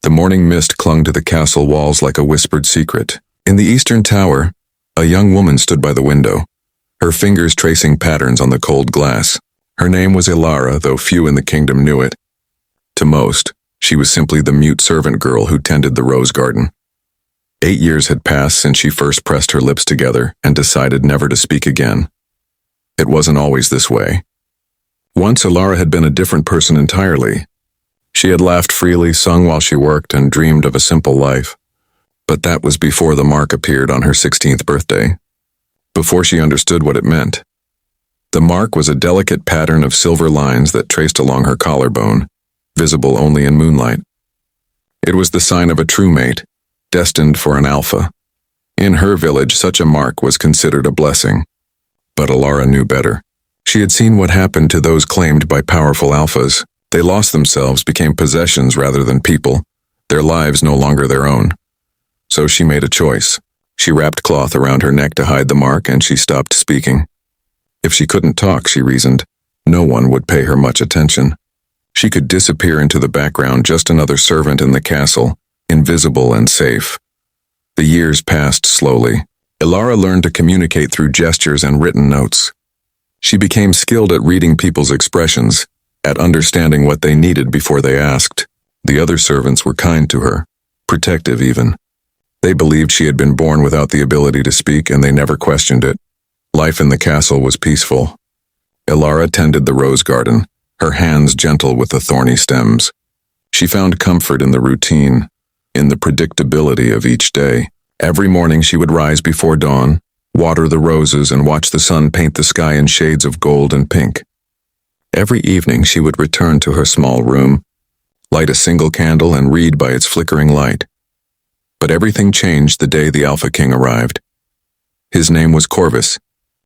The morning mist clung to the castle walls like a whispered secret. In the eastern tower, a young woman stood by the window, her fingers tracing patterns on the cold glass. Her name was Elara, though few in the kingdom knew it. To most, she was simply the mute servant girl who tended the rose garden. 8 years had passed since she first pressed her lips together and decided never to speak again. It wasn't always this way. Once Elara had been a different person entirely. She had laughed freely, sung while she worked, and dreamed of a simple life. But that was before the mark appeared on her 16th birthday. Before she understood what it meant. The mark was a delicate pattern of silver lines that traced along her collarbone, visible only in moonlight. It was the sign of a true mate, destined for an alpha. In her village, such a mark was considered a blessing. But Elara knew better. She had seen what happened to those claimed by powerful alphas. They lost themselves, became possessions rather than people, their lives no longer their own. So she made a choice. She wrapped cloth around her neck to hide the mark, and she stopped speaking. If she couldn't talk, she reasoned, no one would pay her much attention. She could disappear into the background, just another servant in the castle, invisible and safe. The years passed slowly. Elara learned to communicate through gestures and written notes. She became skilled at reading people's expressions, at understanding what they needed before they asked. The other servants were kind to her, protective even. They believed she had been born without the ability to speak, and they never questioned it. Life in the castle was peaceful. Elara tended the rose garden, her hands gentle with the thorny stems. She found comfort in the routine, in the predictability of each day. Every morning she would rise before dawn, water the roses, and watch the sun paint the sky in shades of gold and pink. Every evening she would return to her small room, light a single candle, and read by its flickering light. But everything changed the day the Alpha King arrived. His name was Corvus,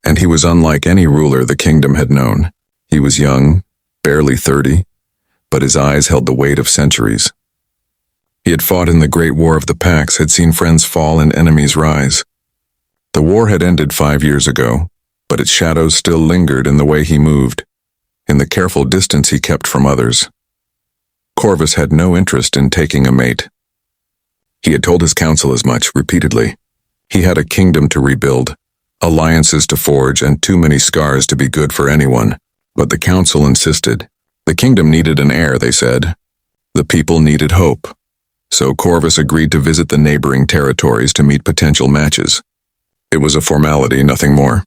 and he was unlike any ruler the kingdom had known. He was young, barely 30, but his eyes held the weight of centuries. He had fought in the Great War of the Pax, had seen friends fall and enemies rise. The war had ended 5 years ago, but its shadows still lingered in the way he moved, in the careful distance he kept from others. Corvus had no interest in taking a mate. He had told his council as much repeatedly. He had a kingdom to rebuild, alliances to forge, and too many scars to be good for anyone. But the council insisted. The kingdom needed an heir, they said. The people needed hope. So Corvus agreed to visit the neighboring territories to meet potential matches. It was a formality, nothing more.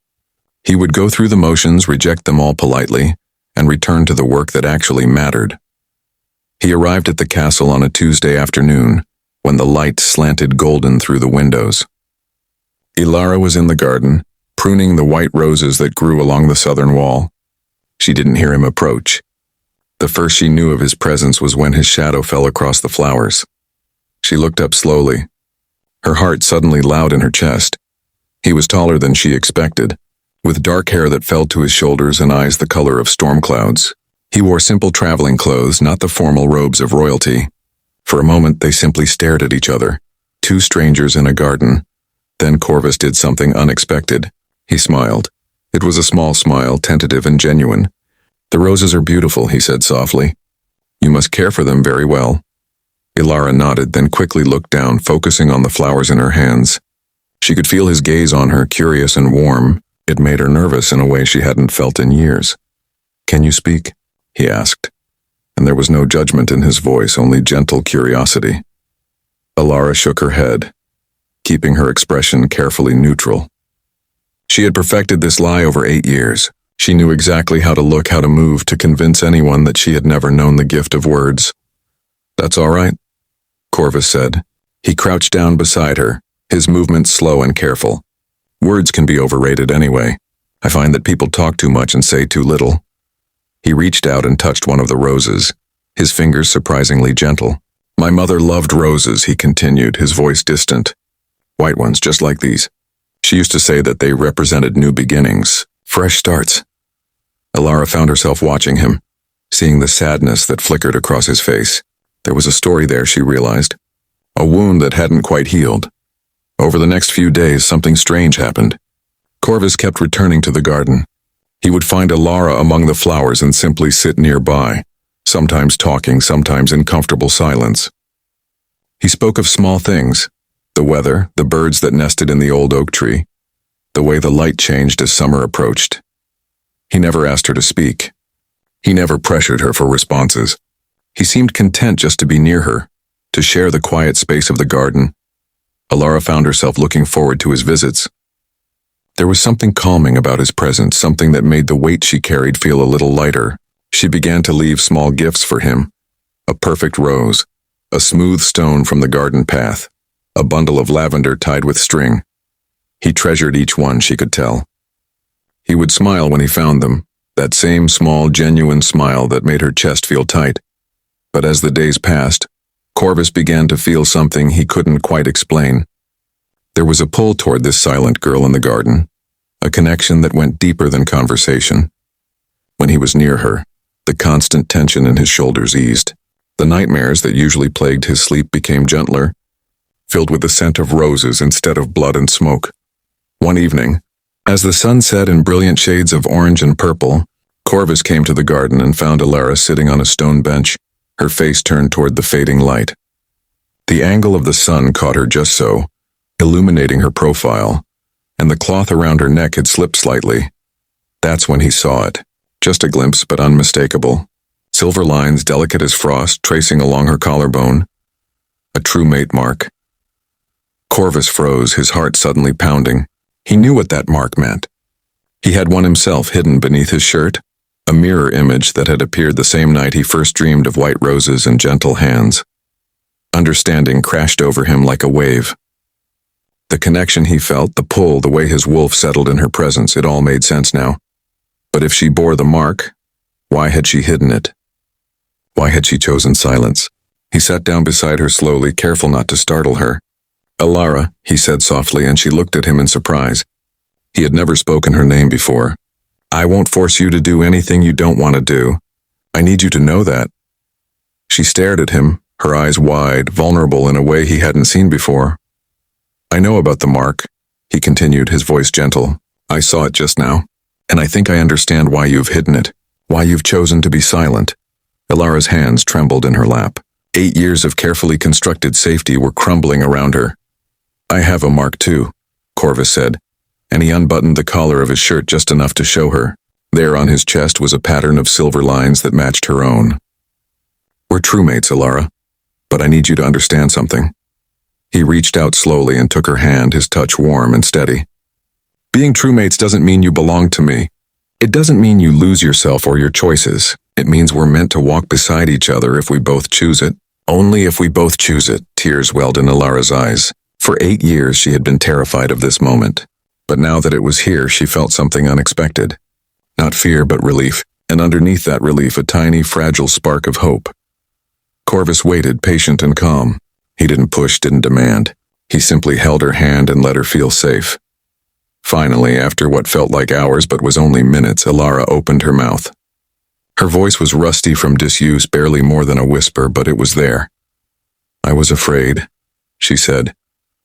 He would go through the motions, reject them all politely, and return to the work that actually mattered. He arrived at the castle on a Tuesday afternoon, when the light slanted golden through the windows. Elara was in the garden, pruning the white roses that grew along the southern wall. She didn't hear him approach. The first she knew of his presence was when his shadow fell across the flowers. She looked up slowly, her heart suddenly loud in her chest. He was taller than she expected, with dark hair that fell to his shoulders and eyes the color of storm clouds. He wore simple traveling clothes, not the formal robes of royalty. For a moment they simply stared at each other, two strangers in a garden. Then Corvus did something unexpected. He smiled. It was a small smile, tentative and genuine. "The roses are beautiful," he said softly. "You must care for them very well." Elara nodded, then quickly looked down, focusing on the flowers in her hands. She could feel his gaze on her, curious and warm. It made her nervous in a way she hadn't felt in years. "Can you speak?" he asked. And there was no judgment in his voice, only gentle curiosity. Elara shook her head, keeping her expression carefully neutral. She had perfected this lie over 8 years. She knew exactly how to look, how to move, to convince anyone that she had never known the gift of words. "That's all right," Corvus said. He crouched down beside her, his movements slow and careful. "Words can be overrated anyway. I find that people talk too much and say too little." He reached out and touched one of the roses, his fingers surprisingly gentle. "My mother loved roses," he continued, his voice distant. "White ones, just like these. She used to say that they represented new beginnings, fresh starts." Elara found herself watching him, seeing the sadness that flickered across his face. There was a story there, she realized. A wound that hadn't quite healed. Over the next few days, something strange happened. Corvus kept returning to the garden. He would find Elara among the flowers and simply sit nearby, sometimes talking, sometimes in comfortable silence. He spoke of small things, the weather, the birds that nested in the old oak tree, the way the light changed as summer approached. He never asked her to speak. He never pressured her for responses. He seemed content just to be near her, to share the quiet space of the garden. Elara found herself looking forward to his visits. There was something calming about his presence, something that made the weight she carried feel a little lighter. She began to leave small gifts for him. A perfect rose, a smooth stone from the garden path, a bundle of lavender tied with string. He treasured each one, she could tell. He would smile when he found them, that same small, genuine smile that made her chest feel tight. But as the days passed, Corvus began to feel something he couldn't quite explain. There was a pull toward this silent girl in the garden, a connection that went deeper than conversation. When he was near her, the constant tension in his shoulders eased. The nightmares that usually plagued his sleep became gentler, filled with the scent of roses instead of blood and smoke. One evening, as the sun set in brilliant shades of orange and purple, Corvus came to the garden and found Elara sitting on a stone bench, her face turned toward the fading light. The angle of the sun caught her just so, illuminating her profile, and the cloth around her neck had slipped slightly. That's when he saw it, just a glimpse but unmistakable. Silver lines delicate as frost tracing along her collarbone. A true mate mark. Corvus froze, his heart suddenly pounding. He knew what that mark meant. He had one himself hidden beneath his shirt, a mirror image that had appeared the same night he first dreamed of white roses and gentle hands. Understanding crashed over him like a wave. The connection he felt, the pull, the way his wolf settled in her presence, it all made sense now. But if she bore the mark, why had she hidden it? Why had she chosen silence? He sat down beside her slowly, careful not to startle her. "Elara," he said softly, and she looked at him in surprise. He had never spoken her name before. "I won't force you to do anything you don't want to do. I need you to know that." She stared at him, her eyes wide, vulnerable in a way he hadn't seen before. "I know about the mark," he continued, his voice gentle. "I saw it just now, and I think I understand why you've hidden it, why you've chosen to be silent." Elara's hands trembled in her lap. 8 years of carefully constructed safety were crumbling around her. "I have a mark too," Corvus said, and he unbuttoned the collar of his shirt just enough to show her. There on his chest was a pattern of silver lines that matched her own. "We're true mates, Elara, but I need you to understand something." He reached out slowly and took her hand, his touch warm and steady. "Being true mates doesn't mean you belong to me. It doesn't mean you lose yourself or your choices. It means we're meant to walk beside each other if we both choose it. Only if we both choose it." Tears welled in Elara's eyes. For 8 years she had been terrified of this moment. But now that it was here, she felt something unexpected. Not fear, but relief, and underneath that relief a tiny, fragile spark of hope. Corvus waited, patient and calm. He didn't push, didn't demand. He simply held her hand and let her feel safe. Finally, after what felt like hours but was only minutes, Elara opened her mouth. Her voice was rusty from disuse, barely more than a whisper, but it was there. "I was afraid," she said,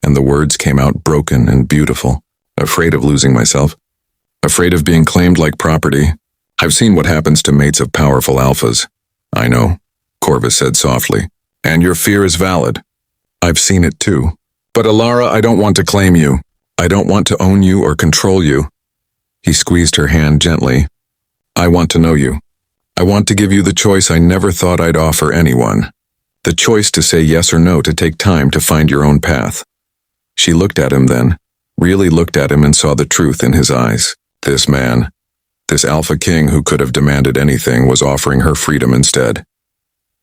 and the words came out broken and beautiful. "Afraid of losing myself. Afraid of being claimed like property. I've seen what happens to mates of powerful alphas." "I know," Corvus said softly, "and your fear is valid. I've seen it too. But Elara, I don't want to claim you. I don't want to own you or control you." He squeezed her hand gently. "I want to know you. I want to give you the choice I never thought I'd offer anyone. The choice to say yes or no, to take time to find your own path." She looked at him then, really looked at him, and saw the truth in his eyes. This man, this alpha king who could have demanded anything, was offering her freedom instead.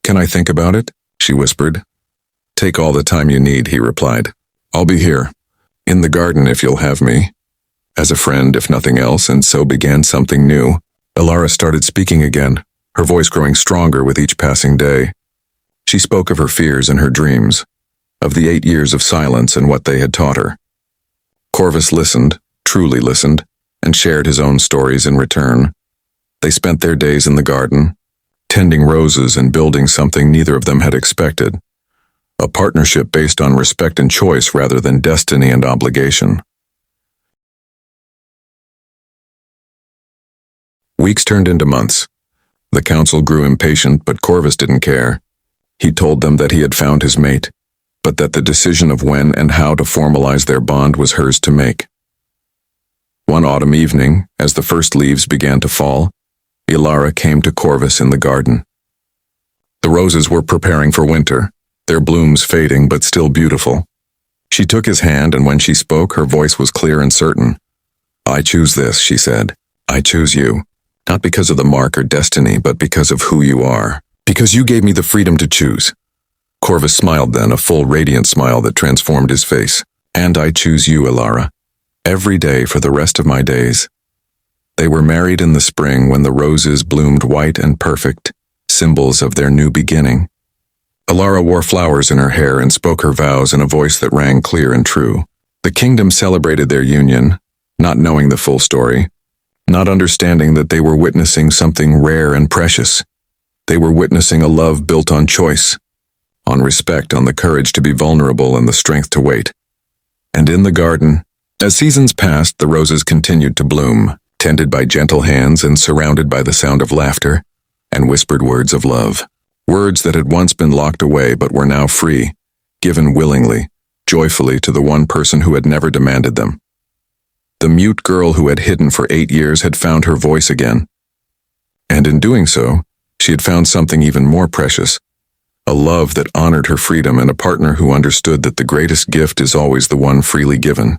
"Can I think about it?" she whispered. "Take all the time you need," he replied. "I'll be here, in the garden if you'll have me. As a friend, if nothing else." And so began something new. Elara started speaking again, her voice growing stronger with each passing day. She spoke of her fears and her dreams, of the 8 years of silence and what they had taught her. Corvus listened, truly listened, and shared his own stories in return. They spent their days in the garden, tending roses and building something neither of them had expected. A partnership based on respect and choice rather than destiny and obligation. Weeks turned into months. The council grew impatient, but Corvus didn't care. He told them that he had found his mate. but that the decision of when and how to formalize their bond was hers to make. One autumn evening, as the first leaves began to fall, Elara came to Corvus in the garden. The roses were preparing for winter, their blooms fading but still beautiful. She took his hand, and when she spoke, her voice was clear and certain. "I choose this," she said. "I choose you. Not because of the mark or destiny, but because of who you are. Because you gave me the freedom to choose." Corvus smiled then, a full, radiant smile that transformed his face. "And I choose you, Elara. Every day for the rest of my days." They were married in the spring when the roses bloomed white and perfect, symbols of their new beginning. Elara wore flowers in her hair and spoke her vows in a voice that rang clear and true. The kingdom celebrated their union, not knowing the full story, not understanding that they were witnessing something rare and precious. They were witnessing a love built on choice, on respect, on the courage to be vulnerable and the strength to wait. And in the garden, as seasons passed, the roses continued to bloom, tended by gentle hands and surrounded by the sound of laughter and whispered words of love. Words that had once been locked away but were now free, given willingly, joyfully to the one person who had never demanded them. The mute girl who had hidden for 8 years had found her voice again. And in doing so, she had found something even more precious, a love that honored her freedom and a partner who understood that the greatest gift is always the one freely given.